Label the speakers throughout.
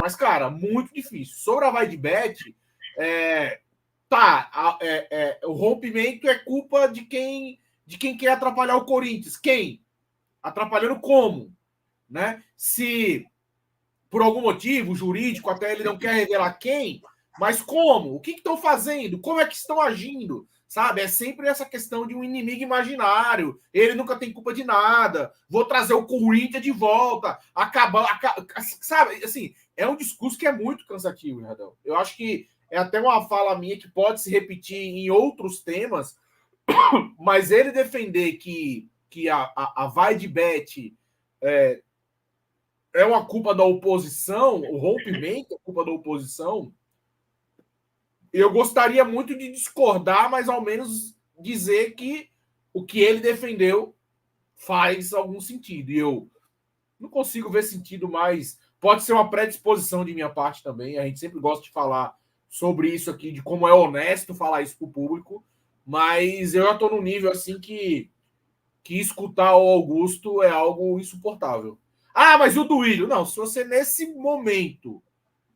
Speaker 1: Mas, cara, muito difícil. Sobre a Vai de Bet, o rompimento é culpa de quem quer atrapalhar o Corinthians. Quem? Atrapalhando como? Né? Se por algum motivo jurídico, até ele não quer revelar quem, mas como? O que estão fazendo? Como é que estão agindo? Sabe? É sempre essa questão de um inimigo imaginário. Ele nunca tem culpa de nada. Vou trazer o Corinthians de volta. Sabe? Assim, é um discurso que é muito cansativo, Radão. Eu acho que é até uma fala minha que pode se repetir em outros temas, mas ele defender que a Vai de Bet é uma culpa da oposição, o rompimento é culpa da oposição, eu gostaria muito de discordar, mas ao menos dizer que o que ele defendeu faz algum sentido. E eu não consigo ver sentido mais. Pode ser uma predisposição de minha parte também. A gente sempre gosta de falar sobre isso aqui, de como é honesto falar isso para o público, mas eu já estou num nível assim que escutar o Augusto é algo insuportável. Ah, mas o Duílio. Não, se você nesse momento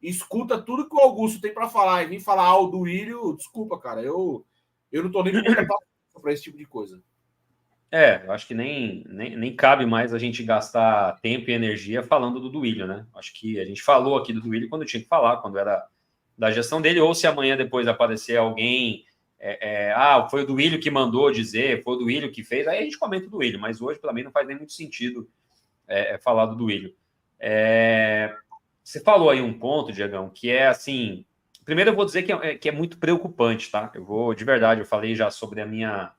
Speaker 1: escuta tudo que o Augusto tem para falar e vem falar o Duílio, desculpa, cara, eu não tô nem para esse tipo de coisa.
Speaker 2: Eu acho que nem cabe mais a gente gastar tempo e energia falando do Duílio, né? Acho que a gente falou aqui do Duílio quando tinha que falar, quando era da gestão dele, ou se amanhã depois aparecer alguém, foi o Duílio que mandou dizer, foi o Duílio que fez, aí a gente comenta o Duílio, mas hoje, para mim, não faz nem muito sentido falar do Duílio. Você falou aí um ponto, Diegão, que é assim... Primeiro eu vou dizer que é muito preocupante, tá? De verdade, eu falei já sobre a minha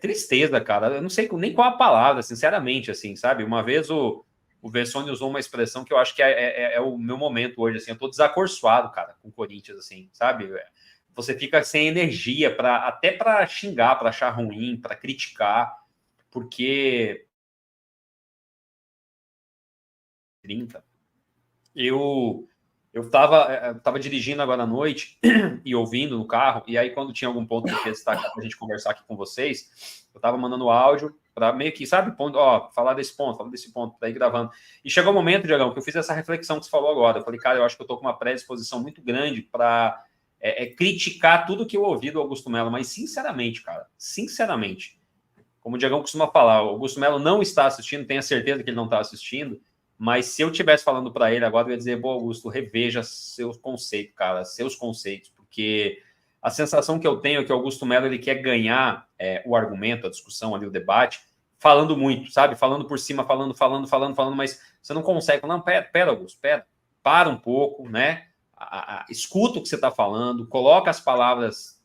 Speaker 2: tristeza, cara. Eu não sei nem qual a palavra, sinceramente, assim, sabe? Uma vez o Vessone usou uma expressão que eu acho que é o meu momento hoje, assim. Eu tô desacorçoado, cara, com o Corinthians, assim, sabe? Você fica sem energia até para xingar, para achar ruim, para criticar, porque 30. Eu tava dirigindo agora à noite e ouvindo no carro, e aí quando tinha algum ponto que eu queria destacar pra gente conversar aqui com vocês, eu tava mandando áudio para meio que, sabe, falar desse ponto, pra ir gravando. E chegou o momento, Diagão, que eu fiz essa reflexão que você falou agora. Eu falei, cara, eu acho que eu tô com uma predisposição muito grande para criticar tudo que eu ouvi do Augusto Melo, mas sinceramente, cara, como o Diagão costuma falar, o Augusto Melo não está assistindo, tenho certeza que ele não está assistindo, mas se eu estivesse falando para ele agora, eu ia dizer, bom, Augusto, reveja seus conceitos, cara, porque a sensação que eu tenho é que o Augusto Melo ele quer ganhar o argumento, a discussão ali, o debate, falando muito, sabe? Falando por cima, falando, mas você não consegue. Não, pera, Augusto, para um pouco, né? Escuta o que você está falando, coloca as palavras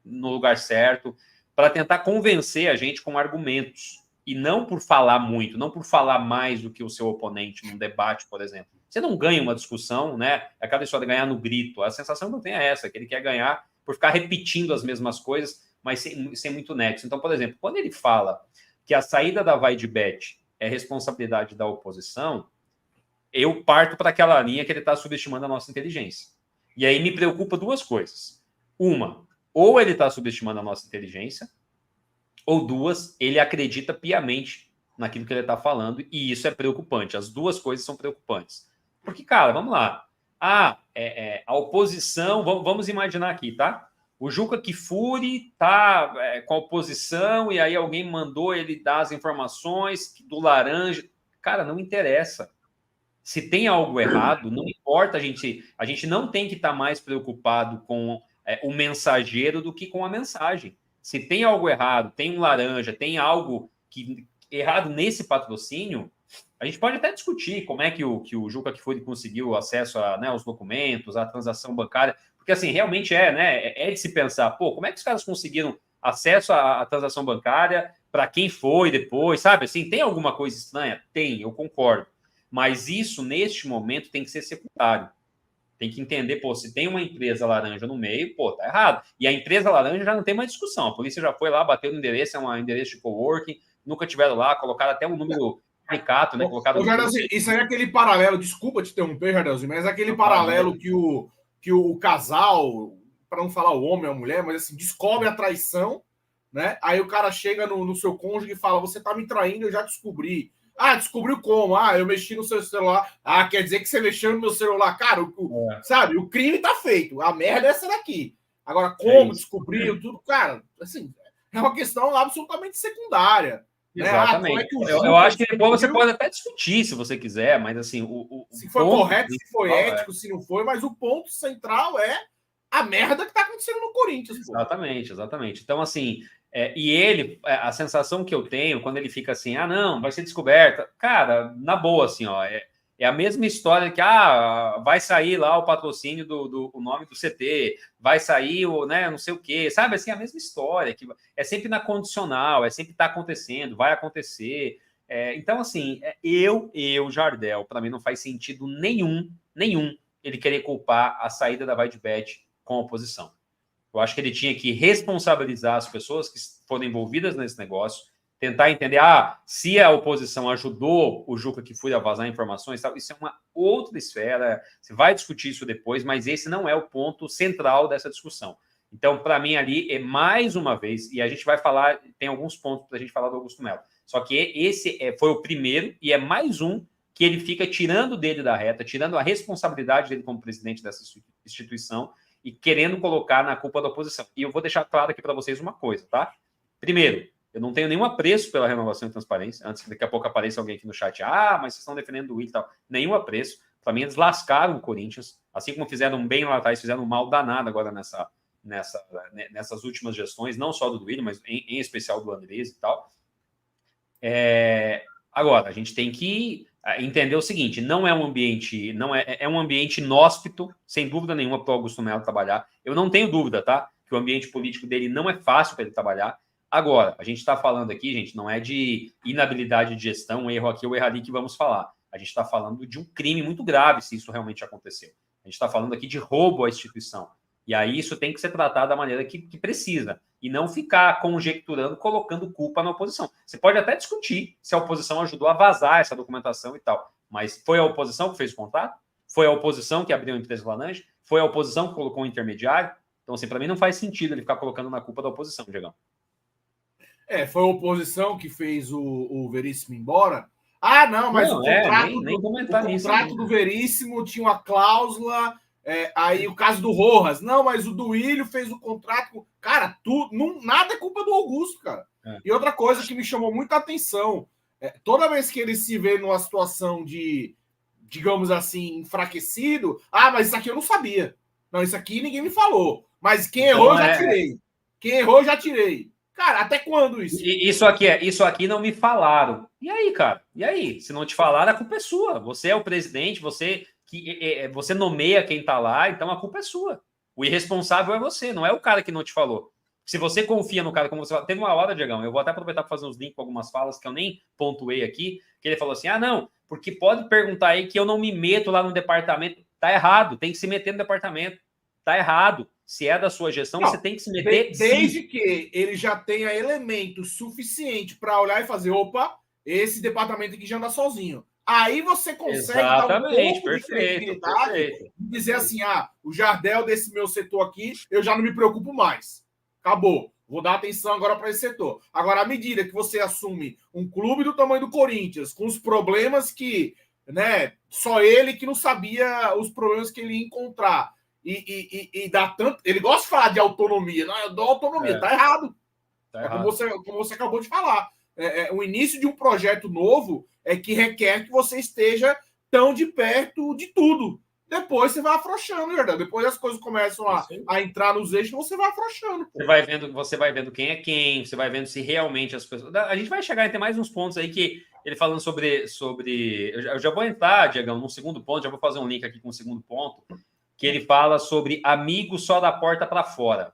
Speaker 2: no lugar certo, para tentar convencer a gente com argumentos. E não por falar muito, não por falar mais do que o seu oponente num debate, por exemplo. Você não ganha uma discussão, né? É aquela história de ganhar no grito. A sensação que eu tenho é essa, que ele quer ganhar por ficar repetindo as mesmas coisas, mas sem muito nexo. Então, por exemplo, quando ele fala que a saída da Vai de Bet é responsabilidade da oposição, eu parto para aquela linha que ele está subestimando a nossa inteligência. E aí me preocupa duas coisas. Uma, ou ele está subestimando a nossa inteligência, ou duas, ele acredita piamente naquilo que ele está falando, e isso é preocupante. As duas coisas são preocupantes. Porque, cara, vamos lá. A oposição, vamos imaginar aqui, tá? O Juca Kfouri tá com a oposição, e aí alguém mandou ele dar as informações do laranja. Cara, não interessa. Se tem algo errado, não importa, a gente não tem que estar mais preocupado com o mensageiro do que com a mensagem. Se tem algo errado, tem um laranja, tem algo errado nesse patrocínio, a gente pode até discutir como é que o Juca Kfouri conseguiu acesso aos documentos, à transação bancária, porque assim, realmente é de se pensar, como é que os caras conseguiram acesso à transação bancária, para quem foi depois, sabe? Assim, tem alguma coisa estranha? Tem, eu concordo. Mas isso, neste momento, tem que ser secundário. Tem que entender, se tem uma empresa laranja no meio, tá errado. E a empresa laranja já não tem mais discussão. A polícia já foi lá, bateu no endereço, é um endereço de coworking, nunca tiveram lá, colocaram até um número caricato, né?
Speaker 1: Jardelzinho, isso aí é aquele paralelo, desculpa te interromper, Jardelzinho, mas é aquele paralelo que o casal, para não falar o homem ou a mulher, mas assim, descobre a traição, né? Aí o cara chega no seu cônjuge e fala, você tá me traindo, eu já descobri. Ah, descobriu como? Ah, eu mexi no seu celular. Ah, quer dizer que você mexeu no meu celular. Cara, sabe, o crime tá feito. A merda é essa daqui. Agora, como descobriu tudo, cara, assim, é uma questão absolutamente secundária. Né? Ah, como é
Speaker 2: Exatamente.
Speaker 1: que o
Speaker 2: Eu acho que depois você
Speaker 1: descobriu?
Speaker 2: pode até discutir se você quiser, mas assim,
Speaker 1: Se foi
Speaker 2: ponto
Speaker 1: correto, se foi ético, se não foi, mas o ponto central é a merda que tá acontecendo no Corinthians.
Speaker 2: Exatamente, exatamente. Então, assim, e ele, a sensação que eu tenho quando ele fica assim, ah, não, vai ser descoberta. Cara, na boa, assim, ó, é a mesma história que, vai sair lá o patrocínio o nome do CT, vai sair o, né, não sei o quê, sabe? Assim, a mesma história, que é sempre na condicional, é sempre tá acontecendo, vai acontecer. Então, assim, Jardel, para mim não faz sentido nenhum, ele querer culpar a saída da Vaidbet com a oposição. Eu acho que ele tinha que responsabilizar as pessoas que foram envolvidas nesse negócio, tentar entender, se a oposição ajudou o Juca Kfouri a vazar informações, tal, isso é uma outra esfera, você vai discutir isso depois, mas esse não é o ponto central dessa discussão. Então, para mim, ali é mais uma vez, e a gente vai falar, tem alguns pontos para a gente falar do Augusto Melo, só que esse foi o primeiro e é mais um que ele fica tirando dele da reta, tirando a responsabilidade dele como presidente dessa instituição e querendo colocar na culpa da oposição. E eu vou deixar claro aqui para vocês uma coisa, tá? Primeiro, eu não tenho nenhum apreço pela renovação e transparência, antes que daqui a pouco apareça alguém aqui no chat, mas vocês estão defendendo o Will e tal. Nenhum apreço. Para mim, eles lascaram o Corinthians, assim como fizeram bem lá atrás, fizeram um mal danado agora nessas últimas gestões, não só do Duílio, mas em especial do Andrés e tal. Agora, a gente tem que entender o seguinte: não é um ambiente, é um ambiente inóspito, sem dúvida nenhuma, para o Augusto Melo trabalhar. Eu não tenho dúvida, tá? Que o ambiente político dele não é fácil para ele trabalhar. Agora, a gente está falando aqui, gente, não é de inabilidade de gestão, um erro aqui ou erro ali que vamos falar. A gente está falando de um crime muito grave, se isso realmente aconteceu. A gente está falando aqui de roubo à instituição. E aí isso tem que ser tratado da maneira que precisa. E não ficar conjecturando, colocando culpa na oposição. Você pode até discutir se a oposição ajudou a vazar essa documentação e tal. Mas foi a oposição que fez o contrato? Foi a oposição que abriu a empresa laranja? Foi a oposição que colocou um intermediário? Então, assim, para mim não faz sentido ele ficar colocando na culpa da oposição, Diegão.
Speaker 1: Foi a oposição que fez o Veríssimo embora. Ah, não, mas o contrato,
Speaker 2: nem
Speaker 1: o
Speaker 2: contrato
Speaker 1: do Veríssimo tinha uma cláusula. Aí o caso do Rojas. Não, mas o Duílio fez o contrato. Cara, nada é culpa do Augusto, cara. E outra coisa que me chamou muita atenção: toda vez que ele se vê numa situação de, digamos assim, enfraquecido, mas isso aqui eu não sabia. Não, isso aqui ninguém me falou. Mas quem errou, eu já tirei. Quem errou, eu já tirei. Cara, até quando isso?
Speaker 2: Isso aqui não me falaram. E aí, cara? E aí? Se não te falaram, a culpa é sua. Você é o presidente, você nomeia quem tá lá, então a culpa é sua. O irresponsável é você, não é o cara que não te falou. Se você confia no cara, como você fala, teve uma hora, Diegão, eu vou até aproveitar para fazer uns links com algumas falas que eu nem pontuei aqui, que ele falou assim: não, porque pode perguntar aí que eu não me meto lá no departamento. Tá errado, tem que se meter no departamento. Tá errado. Se é da sua gestão, você tem que se meter.
Speaker 1: Desde que ele já tenha elemento suficiente para olhar e fazer: opa, esse departamento aqui já anda sozinho. Aí você consegue dar um pouco de credibilidade e dizer assim: o Jardel desse meu setor aqui, eu já não me preocupo mais. Acabou. Vou dar atenção agora para esse setor. Agora, à medida que você assume um clube do tamanho do Corinthians, com os problemas que, né, só ele que não sabia os problemas que ele ia encontrar, e dá tanto. Ele gosta de falar de autonomia. Não, eu dou autonomia, tá errado. Como você acabou de falar. O início de um projeto novo é que requer que você esteja tão de perto de tudo. Depois você vai afrouxando, verdade? Depois as coisas começam a entrar nos eixos, você vai afrouxando.
Speaker 2: Você vai vendo quem é quem, você vai vendo se realmente as pessoas. A gente vai chegar a ter mais uns pontos aí que ele falando sobre. Eu já vou entrar, Diegão, num segundo ponto, já vou fazer um link aqui com o segundo ponto, que ele fala sobre amigo só da porta para fora.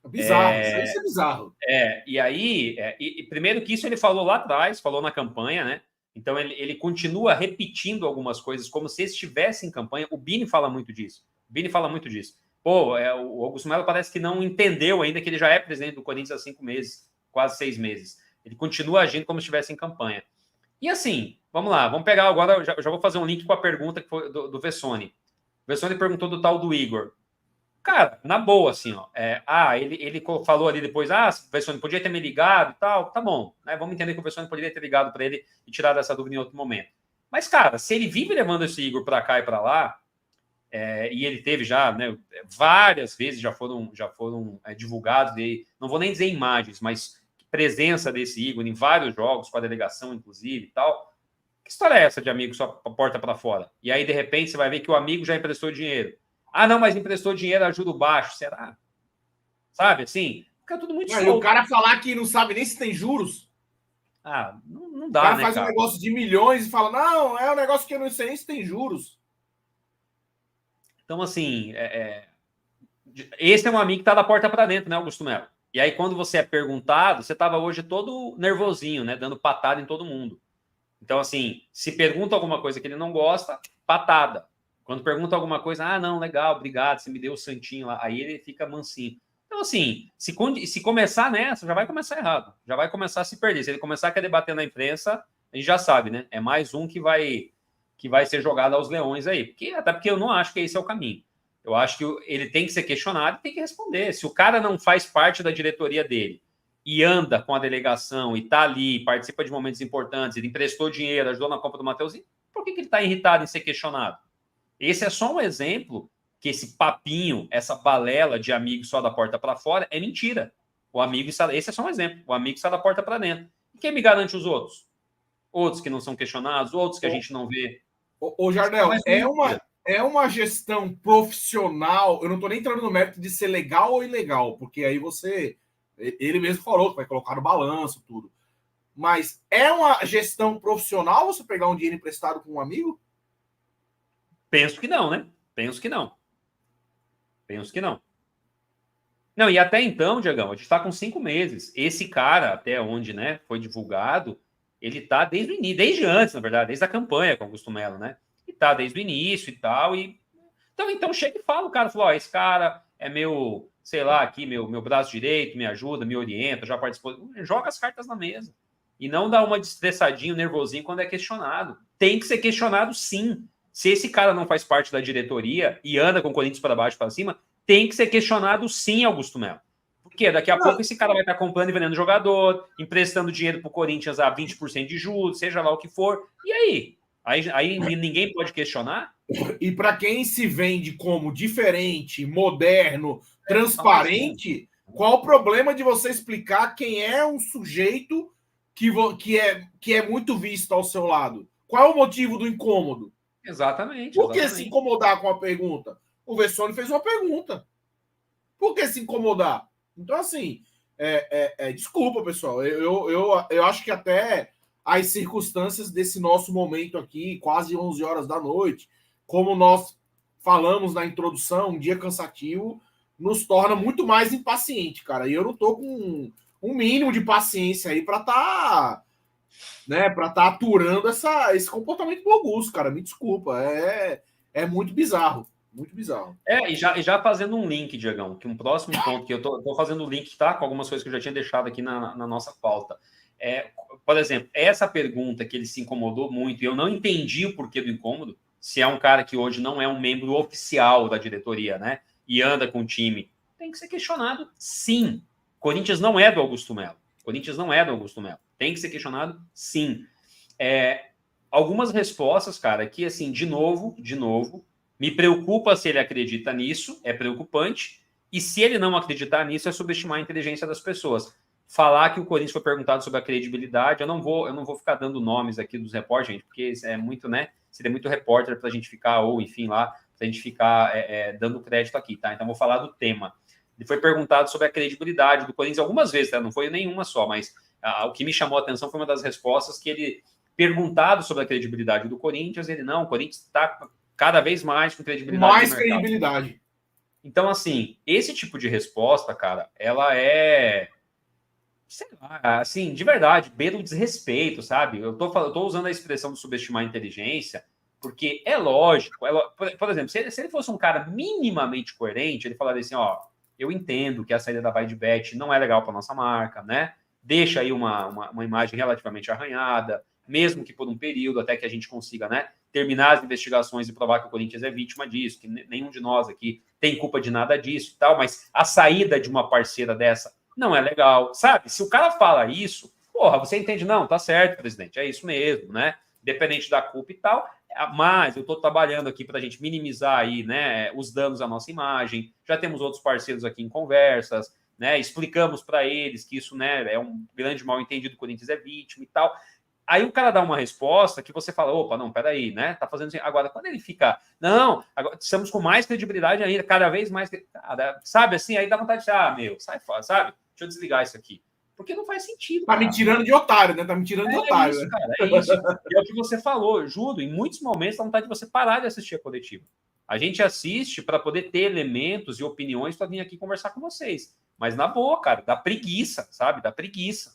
Speaker 1: Bizarro, isso é bizarro.
Speaker 2: E aí, primeiro que isso ele falou lá atrás, falou na campanha, né? Então ele continua repetindo algumas coisas como se estivesse em campanha. O Bini fala muito disso. O Augusto Melo parece que não entendeu ainda que ele já é presidente do Corinthians há 5 meses, quase 6 meses. Ele continua agindo como se estivesse em campanha. E assim, vamos lá, vamos pegar agora, já vou fazer um link com a pergunta que foi do Vessone. O Vessone perguntou do tal do Igor. Cara, na boa, assim, ó. Ele falou ali depois, o Vessone podia ter me ligado e tal, tá bom, né? Vamos entender que o Vessone poderia ter ligado para ele e tirado essa dúvida em outro momento. Mas, cara, se ele vive levando esse Igor para cá e para lá, e ele teve já, né, várias vezes já foram divulgados, não vou nem dizer imagens, mas presença desse Igor em vários jogos, com a delegação, inclusive, e tal. Que história é essa de amigo só porta para fora? E aí, de repente, você vai ver que o amigo já emprestou dinheiro. Ah, não, mas emprestou dinheiro a juro baixo. Será? Sabe, assim? Fica tudo muito solto.
Speaker 1: E o cara falar que não sabe nem se tem juros.
Speaker 2: Não dá,
Speaker 1: o cara
Speaker 2: né,
Speaker 1: faz um negócio de milhões e fala, não, é um negócio que eu não sei nem se tem juros.
Speaker 2: Então, assim, esse é um amigo que tá da porta para dentro, né, Augusto Melo? E aí, quando você é perguntado, você tava hoje todo nervosinho, né, dando patada em todo mundo. Então, assim, se pergunta alguma coisa que ele não gosta, patada. Quando pergunta alguma coisa, não, legal, obrigado, você me deu o santinho lá. Aí ele fica mansinho. Então, assim, se começar nessa, já vai começar errado. Já vai começar a se perder. Se ele começar a querer bater na imprensa, a gente já sabe, né? É mais um que vai ser jogado aos leões aí. Até porque eu não acho que esse é o caminho. Eu acho que ele tem que ser questionado e tem que responder. Se o cara não faz parte da diretoria dele e anda com a delegação e tá ali, participa de momentos importantes, ele emprestou dinheiro, ajudou na compra do Mateuzinho, por que ele está irritado em ser questionado? Esse é só um exemplo que esse papinho, essa balela de amigo só da porta para fora é mentira. Esse é só um exemplo. O amigo está da porta para dentro. E quem me garante os outros? Outros que não são questionados, outros que a gente não vê.
Speaker 1: Ô Jardel, é uma gestão profissional. Eu não estou nem entrando no mérito de ser legal ou ilegal, porque aí ele mesmo falou que vai colocar no balanço, tudo. Mas é uma gestão profissional você pegar um dinheiro emprestado com um amigo?
Speaker 2: Penso que não, né? Penso que não. Não, e até então, Diagão, a gente está com 5 meses. Esse cara, até onde, né, foi divulgado, ele está desde o início, desde antes, na verdade, desde a campanha com o Augusto Melo, né? E tá desde o início e tal. Então chega e fala, o cara falou, esse cara é meu, sei lá, aqui, meu braço direito, me ajuda, me orienta, já participou. Joga as cartas na mesa. E não dá uma estressadinho, nervosinho quando é questionado. Tem que ser questionado, sim. Se esse cara não faz parte da diretoria e anda com o Corinthians para baixo para cima, tem que ser questionado, sim, Augusto Melo. Porque daqui a pouco esse cara vai estar comprando e vendendo jogador, emprestando dinheiro para o Corinthians a 20% de juros, seja lá o que for. E aí? Aí ninguém pode questionar?
Speaker 1: E para quem se vende como diferente, moderno, transparente, qual o problema de você explicar quem é um sujeito que é muito visto ao seu lado? Qual é o motivo do incômodo?
Speaker 2: Exatamente.
Speaker 1: Por que se incomodar com a pergunta? O Vessone fez uma pergunta. Por que se incomodar? Então, assim, desculpa, pessoal. Eu acho que até as circunstâncias desse nosso momento aqui, quase 11 horas da noite, como nós falamos na introdução, um dia cansativo, nos torna muito mais impaciente, cara. E eu não tô com um mínimo de paciência aí para tá aturando esse comportamento do Augusto, cara. Me desculpa. É muito bizarro. Muito bizarro.
Speaker 2: E já fazendo um link, Diegão, que um próximo ponto que eu tô fazendo o link, tá? Com algumas coisas que eu já tinha deixado aqui na nossa pauta. Por exemplo, essa pergunta que ele se incomodou muito, e eu não entendi o porquê do incômodo, se é um cara que hoje não é um membro oficial da diretoria, né? E anda com o time, tem que ser questionado, sim. Corinthians não é do Augusto Melo. Tem que ser questionado, sim. Algumas respostas, cara, que, assim, de novo, me preocupa se ele acredita nisso, é preocupante. E se ele não acreditar nisso, é subestimar a inteligência das pessoas. Falar que o Corinthians foi perguntado sobre a credibilidade, eu não vou ficar dando nomes aqui dos repórteres, gente, porque é muito, né? Seria muito repórter para a gente ficar, ou enfim, lá, para a gente ficar dando crédito aqui, tá? Então, vou falar do tema. Ele foi perguntado sobre a credibilidade do Corinthians algumas vezes, tá? Não foi nenhuma só, mas o que me chamou a atenção foi uma das respostas que ele, perguntado sobre a credibilidade do Corinthians, o Corinthians está cada vez mais com credibilidade.
Speaker 1: Mais credibilidade.
Speaker 2: Então, assim, esse tipo de resposta, cara, ela sei lá, assim, de verdade, beira o desrespeito, sabe? Eu tô usando a expressão de subestimar a inteligência, porque é lógico. Por exemplo, se ele fosse um cara minimamente coerente, ele falaria assim, eu entendo que a saída da Vaidbet não é legal para nossa marca, né? Deixa aí uma imagem relativamente arranhada. mesmo que por um período, até que a gente consiga, né, terminar as investigações e provar que o Corinthians é vítima disso, que nenhum de nós aqui tem culpa de nada disso e tal, mas a saída de uma parceira dessa não é legal, sabe? Se o cara fala isso, porra, você entende, não, tá certo, presidente, é isso mesmo, né? Independente da culpa e tal, mas eu estou trabalhando aqui para a gente minimizar aí, né, os danos à nossa imagem, já temos outros parceiros aqui em conversas, né, explicamos para eles que isso, né, é um grande mal-entendido, o Corinthians é vítima e tal. Aí o cara dá uma resposta que você fala, opa, não, peraí, né? Tá fazendo assim. Agora, quando ele fica, não, agora estamos com mais credibilidade ainda, cada vez mais, cara, sabe assim? Aí dá vontade de, meu, sai fora, sabe? Deixa eu desligar isso aqui. Porque não faz sentido.
Speaker 1: Tá me tirando de otário, né? Tá me tirando de otário.
Speaker 2: Isso, cara, é isso. E é o que você falou, Judo, em muitos momentos dá vontade de você parar de assistir a coletiva. A gente assiste para poder ter elementos e opiniões para vir aqui conversar com vocês. Mas na boa, cara, dá preguiça, sabe? Dá preguiça.